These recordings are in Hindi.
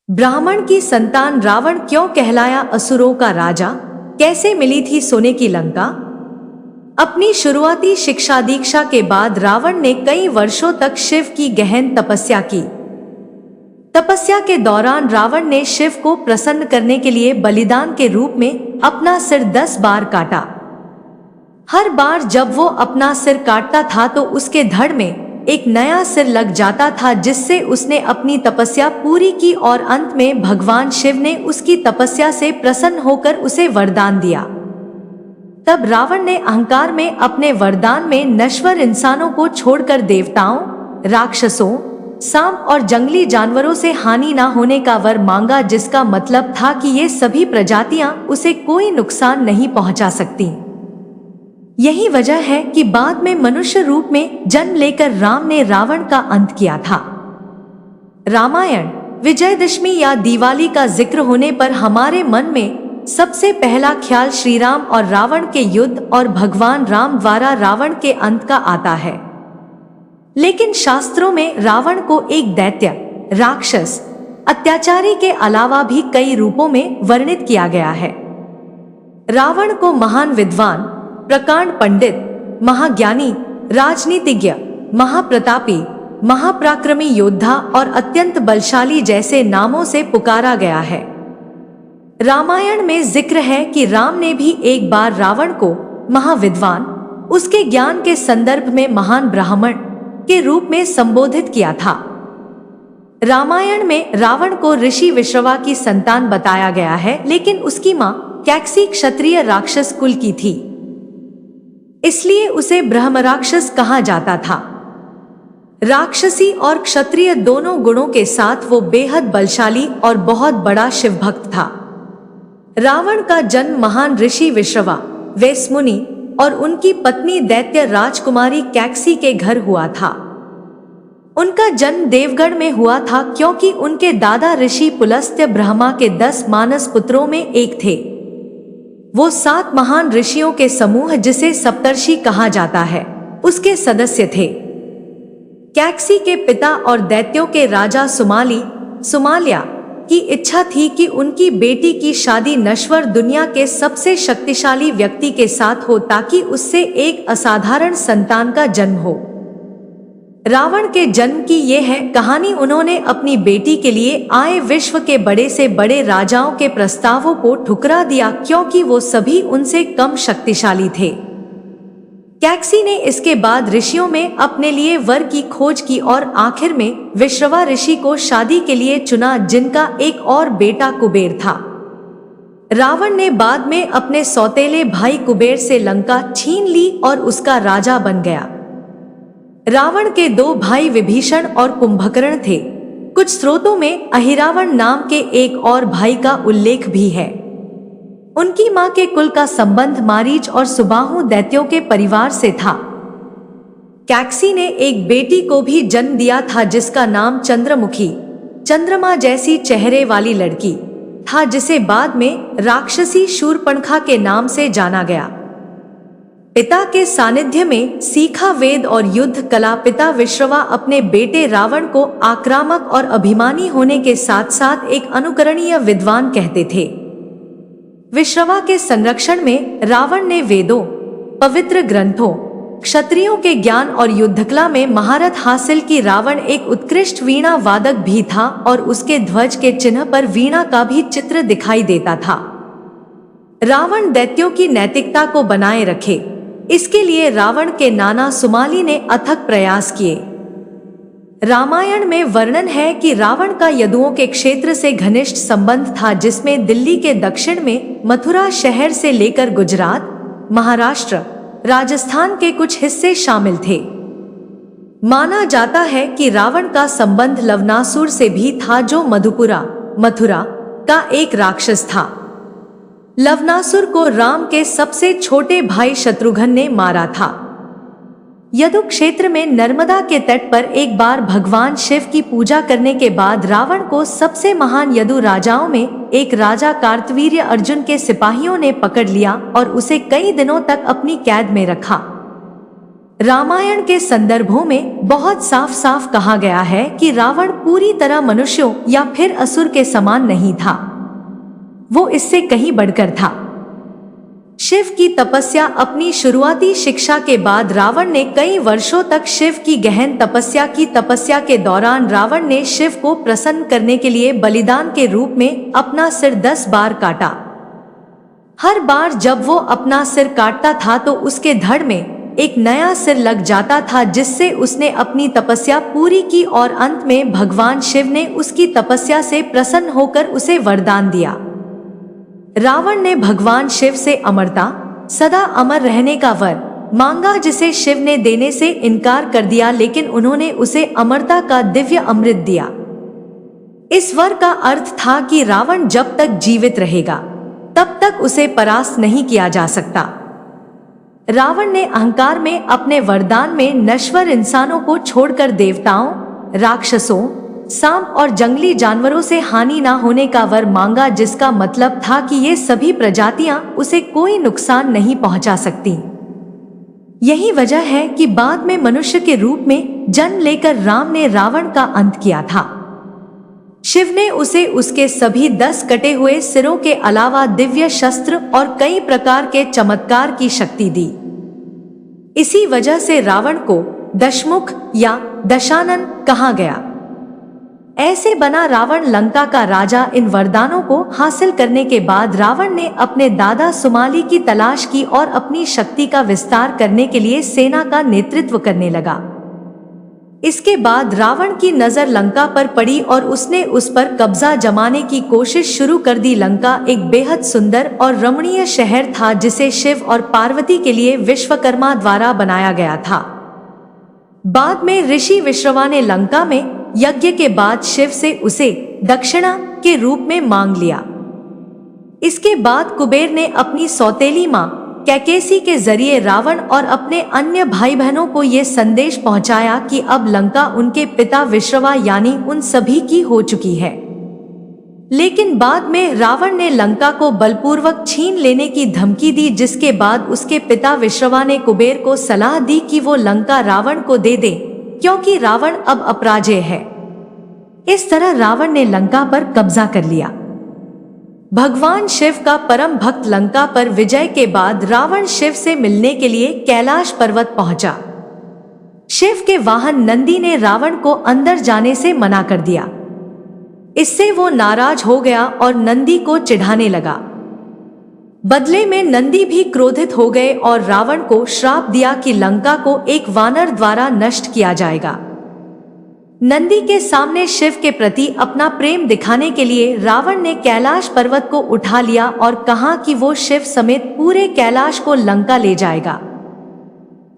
ब्राह्मण की संतान रावण क्यों कहलाया असुरों का राजा? कैसे मिली थी सोने की लंका? अपनी शुरुआती शिक्षा दीक्षा के बाद रावण ने कई वर्षों तक शिव की गहन तपस्या की। तपस्या के दौरान रावण ने शिव को प्रसन्न करने के लिए बलिदान के रूप में अपना सिर 10 बार काटा। हर बार जब वो अपना सिर काटता था तो उसके धड़ में एक नया सिर लग जाता था, जिससे उसने अपनी तपस्या पूरी की और अंत में भगवान शिव ने उसकी तपस्या से प्रसन्न होकर उसे वरदान दिया। तब रावण ने अहंकार में अपने वरदान में नश्वर इंसानों को छोड़कर देवताओं, राक्षसों, सांप और जंगली जानवरों से हानि न होने का वर मांगा, जिसका मतलब था कि ये सभी प्रजातियां उसे कोई नुकसान नहीं पहुंचा सकती। यही वजह है कि बाद में मनुष्य रूप में जन्म लेकर राम ने रावण का अंत किया था। रामायण, विजयदशमी या दिवाली का जिक्र होने पर हमारे मन में सबसे पहला ख्याल श्री राम और रावण के युद्ध और भगवान राम द्वारा रावण के अंत का आता है। लेकिन शास्त्रों में रावण को एक दैत्य, राक्षस, अत्याचारी के अलावा भी कई रूपों में वर्णित किया गया है। रावण को महान विद्वान, प्रकांड पंडित, महाज्ञानी, राजनीतिज्ञ, महाप्रतापी, महापराक्रमी योद्धा और अत्यंत बलशाली जैसे नामों से पुकारा गया है। रामायण में जिक्र है कि राम ने भी एक बार रावण को महाविद्वान, उसके ज्ञान के संदर्भ में महान ब्राह्मण के रूप में संबोधित किया था। रामायण में रावण को ऋषि विश्रवा की संतान बताया गया है, लेकिन उसकी मां कैकसी क्षत्रिय राक्षस कुल की थी, इसलिए उसे ब्रह्मराक्षस कहा जाता था। राक्षसी और क्षत्रिय दोनों गुणों के साथ वो बेहद बलशाली और बहुत बड़ा शिव भक्त था। रावण का जन्म महान ऋषि विश्रवा, वैश्य मुनि और उनकी पत्नी दैत्य राजकुमारी कैकसी के घर हुआ था। उनका जन्म देवगढ़ में हुआ था, क्योंकि उनके दादा ऋषि पुलस्त्य ब्रह्मा के 10 मानस पुत्रों में एक थे। वो 7 महान ऋषियों के समूह, जिसे सप्तर्षि कहा जाता है, उसके सदस्य थे। कैकसी के पिता और दैत्यों के राजा सुमाल्या की इच्छा थी कि उनकी बेटी की शादी नश्वर दुनिया के सबसे शक्तिशाली व्यक्ति के साथ हो, ताकि उससे एक असाधारण संतान का जन्म हो। रावण के जन्म की ये है कहानी। उन्होंने अपनी बेटी के लिए आए विश्व के बड़े से बड़े राजाओं के प्रस्तावों को ठुकरा दिया, क्योंकि वो सभी उनसे कम शक्तिशाली थे। कैकसी ने इसके बाद ऋषियों में अपने लिए वर की खोज की और आखिर में विश्रवा ऋषि को शादी के लिए चुना, जिनका एक और बेटा कुबेर था। रावण ने बाद में अपने सौतेले भाई कुबेर से लंका छीन ली और उसका राजा बन गया। रावण के 2 भाई विभीषण और कुंभकर्ण थे। कुछ स्रोतों में अहिरावण नाम के एक और भाई का उल्लेख भी है। उनकी मां के कुल का संबंध मारीच और सुबाहु दैत्यों के परिवार से था। कैकसी ने एक बेटी को भी जन्म दिया था, जिसका नाम चंद्रमुखी, चंद्रमा जैसी चेहरे वाली लड़की था, जिसे बाद में राक्षसी शूर्पणखा के नाम से जाना गया। पिता के सानिध्य में सीखा वेद और युद्ध कला पिता विश्रवा अपने बेटे रावण को आक्रामक और अभिमानी होने के साथ साथ एक अनुकरणीय विद्वान कहते थे। विश्रवा के संरक्षण में रावण ने वेदों, पवित्र ग्रंथों, क्षत्रियों के ज्ञान और युद्धकला में महारत हासिल की। रावण एक उत्कृष्ट वीणा वादक भी था और उसके ध्वज के चिन्ह पर वीणा का भी चित्र दिखाई देता था। रावण दैत्यों की नैतिकता को बनाए रखे, इसके लिए रावण के नाना सुमाली ने अथक प्रयास किए। रामायण में वर्णन है कि रावण का यदुओं के क्षेत्र से घनिष्ठ संबंध था, जिसमें दिल्ली के दक्षिण में मथुरा शहर से लेकर गुजरात, महाराष्ट्र, राजस्थान के कुछ हिस्से शामिल थे। माना जाता है कि रावण का संबंध लवनासुर से भी था, जो मथुरा का एक राक्षस था। लवनासुर को राम के सबसे छोटे भाई शत्रुघ्न ने मारा था। यदु क्षेत्र में नर्मदा के तट पर एक बार भगवान शिव की पूजा करने के बाद रावण को सबसे महान यदु राजाओं में एक राजा कार्तवीर्य अर्जुन के सिपाहियों ने पकड़ लिया और उसे कई दिनों तक अपनी कैद में रखा। रामायण के संदर्भों में बहुत साफ साफ कहा गया है कि रावण पूरी तरह मनुष्यों या फिर असुर के समान नहीं था, वो इससे कहीं बढ़कर था। शिव की तपस्या। अपनी शुरुआती शिक्षा के बाद रावण ने कई वर्षों तक शिव की गहन तपस्या की। तपस्या के दौरान रावण ने शिव को प्रसन्न करने के लिए बलिदान के रूप में अपना सिर 10 बार काटा। हर बार जब वो अपना सिर काटता था तो उसके धड़ में एक नया सिर लग जाता था, जिससे उसने अपनी तपस्या पूरी की और अंत में भगवान शिव ने उसकी तपस्या से प्रसन्न होकर उसे वरदान दिया। रावण ने भगवान शिव से अमरता, सदा अमर रहने का वर मांगा, जिसे शिव ने देने से इनकार कर दिया, लेकिन उन्होंने उसे अमरता का दिव्य अमृत दिया। इस वर का अर्थ था कि रावण जब तक जीवित रहेगा तब तक उसे परास्त नहीं किया जा सकता। रावण ने अहंकार में अपने वरदान में नश्वर इंसानों को छोड़कर देवताओं, राक्षसों, सांप और जंगली जानवरों से हानि ना होने का वर मांगा, जिसका मतलब था कि ये सभी प्रजातियां उसे कोई नुकसान नहीं पहुंचा सकती। यही वजह है कि बाद में मनुष्य के रूप में जन्म लेकर राम ने रावण का अंत किया था। शिव ने उसे उसके सभी 10 कटे हुए सिरों के अलावा दिव्य शस्त्र और कई प्रकार के चमत्कार की शक्ति दी। इसी वजह से रावण को दशमुख या दशानन कहा गया। ऐसे बना रावण लंका का राजा। इन वरदानों को हासिल करने के बाद रावण ने अपने दादा सुमाली की तलाश की और अपनी शक्ति का विस्तार करने के लिए सेना का नेतृत्व करने लगा। इसके बाद रावण की नजर लंका पर पड़ी और उसने उस पर कब्जा जमाने की कोशिश शुरू कर दी। लंका एक बेहद सुंदर और रमणीय शहर था, जिसे शिव और पार्वती के लिए विश्वकर्मा द्वारा बनाया गया था। बाद में ऋषि विश्रवा ने लंका में यज्ञ के बाद शिव से उसे दक्षिणा के रूप में मांग लिया। इसके बाद कुबेर ने अपनी सौतेली मां कैकेसी के जरिए रावण और अपने अन्य भाई बहनों को यह संदेश पहुंचाया कि अब लंका उनके पिता विश्रवा यानी उन सभी की हो चुकी है। लेकिन बाद में रावण ने लंका को बलपूर्वक छीन लेने की धमकी दी, जिसके बाद उसके पिता विश्रवा ने कुबेर को सलाह दी कि वो लंका रावण को दे दे, क्योंकि रावण अब अपराजेय है। इस तरह रावण ने लंका पर कब्जा कर लिया। भगवान शिव का परम भक्त लंका पर विजय के बाद रावण शिव से मिलने के लिए कैलाश पर्वत पहुंचा। शिव के वाहन नंदी ने रावण को अंदर जाने से मना कर दिया। इससे वो नाराज हो गया और नंदी को चिढ़ाने लगा। बदले में नंदी भी क्रोधित हो गए और रावण को श्राप दिया कि लंका को एक वानर द्वारा नष्ट किया जाएगा। नंदी के सामने शिव के प्रति अपना प्रेम दिखाने के लिए रावण ने कैलाश पर्वत को उठा लिया और कहा कि वो शिव समेत पूरे कैलाश को लंका ले जाएगा।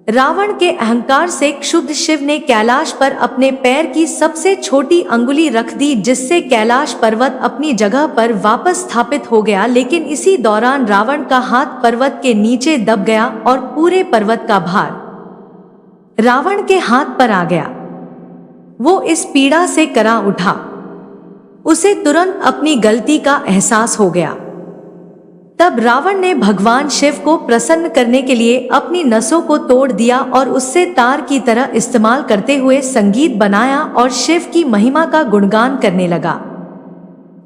रावण के अहंकार से क्षुब्ध शिव ने कैलाश पर अपने पैर की सबसे छोटी अंगुली रख दी, जिससे कैलाश पर्वत अपनी जगह पर वापस स्थापित हो गया। लेकिन इसी दौरान रावण का हाथ पर्वत के नीचे दब गया और पूरे पर्वत का भार रावण के हाथ पर आ गया। वो इस पीड़ा से करा उठा। उसे तुरंत अपनी गलती का एहसास हो गया। तब रावण ने भगवान शिव को प्रसन्न करने के लिए अपनी नसों को तोड़ दिया और उससे तार की तरह इस्तेमाल करते हुए संगीत बनाया और शिव की महिमा का गुणगान करने लगा।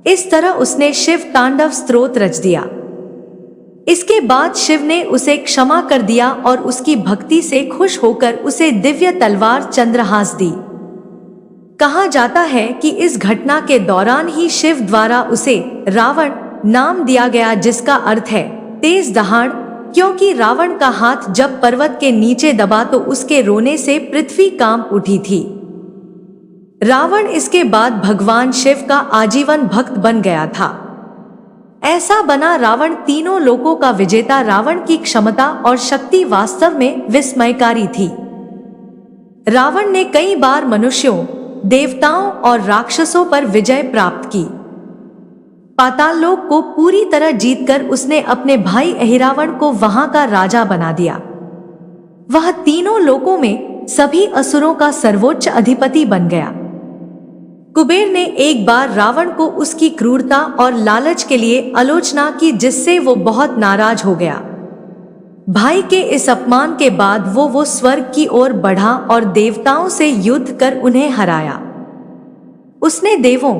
इस तरह उसने शिव तांडव स्तोत्र रच दिया। इसके बाद शिव ने उसे क्षमा कर दिया और उसकी भक्ति से खुश होकर उसे दिव्य तलवार चंद्रहास दी। कहा जाता है कि इस घटना के दौरान ही शिव द्वारा उसे रावण नाम दिया गया, जिसका अर्थ है तेज दहाड़, क्योंकि रावण का हाथ जब पर्वत के नीचे दबा तो उसके रोने से पृथ्वी कांप उठी थी। रावण इसके बाद भगवान शिव का आजीवन भक्त बन गया था। ऐसा बना रावण तीनों लोकों का विजेता। रावण की क्षमता और शक्ति वास्तव में विस्मयकारी थी। रावण ने कई बार मनुष्यों, देवताओं और राक्षसों पर विजय प्राप्त की। पाताल लोक को पूरी तरह जीतकर उसने अपने भाई अहिरावण को वहां का राजा बना दिया। वह तीनों लोकों में सभी असुरों का सर्वोच्च अधिपति बन गया। कुबेर ने एक बार रावण को उसकी क्रूरता और लालच के लिए आलोचना की, जिससे वो बहुत नाराज हो गया। भाई के इस अपमान के बाद वो स्वर्ग की ओर बढ़ा और देवताओं से युद्ध कर उन्हें हराया। उसने देवों,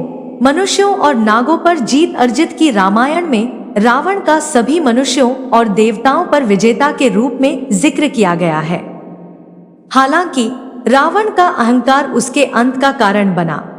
मनुष्यों और नागों पर जीत अर्जित की। रामायण में रावण का सभी मनुष्यों और देवताओं पर विजेता के रूप में जिक्र किया गया है। हालांकि रावण का अहंकार उसके अंत का कारण बना।